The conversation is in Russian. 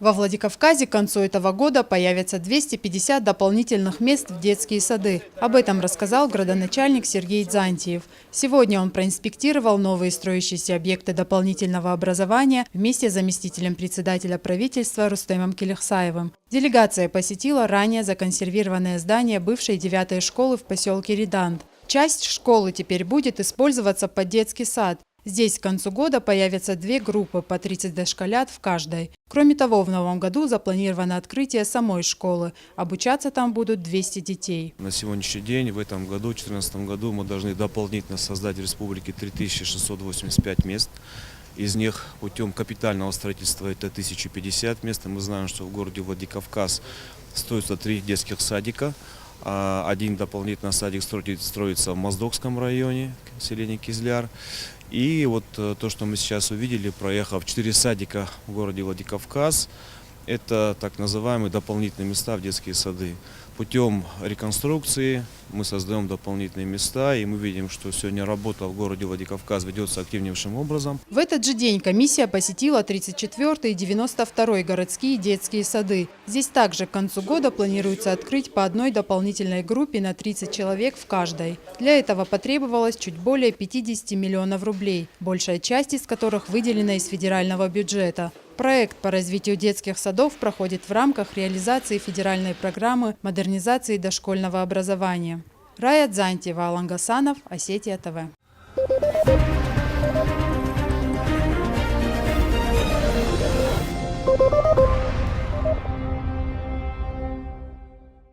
Во Владикавказе к концу этого года появится 250 дополнительных мест в детские сады. Об этом рассказал градоначальник Сергей Дзантьев. Сегодня он проинспектировал новые строящиеся объекты дополнительного образования вместе с заместителем председателя правительства Рустемом Келехсаевым. Делегация посетила ранее законсервированное здание бывшей 9-й школы в поселке Ридант. Часть школы теперь будет использоваться под детский сад. Здесь к концу года появятся 2 группы по 30 дошколят в каждой. Кроме того, в новом году запланировано открытие самой школы. Обучаться там будут 200 детей. На сегодняшний день, в этом году, в 2014 году, мы должны дополнительно создать в республике 3685 мест. Из них путем капитального строительства это 1050 мест. И мы знаем, что в городе Владикавказ строится 3 детских садика. Один дополнительный садик строится в Моздокском районе, селение Кизляр. И вот то, что мы сейчас увидели, проехав 4 садика в городе Владикавказ, это так называемые дополнительные места в детские сады. Путем реконструкции мы создаем дополнительные места, и мы видим, что сегодня работа в городе Владикавказ ведется активнейшим образом. В этот же день комиссия посетила 34-й и 92-й городские детские сады. Здесь также к концу года планируется открыть по одной дополнительной группе на 30 человек в каждой. Для этого потребовалось чуть более 50 миллионов рублей, большая часть из которых выделена из федерального бюджета. Проект по развитию детских садов проходит в рамках реализации федеральной программы модернизации дошкольного образования. Рая Дзантьева, Алан Гасанов, Осетия ТВ.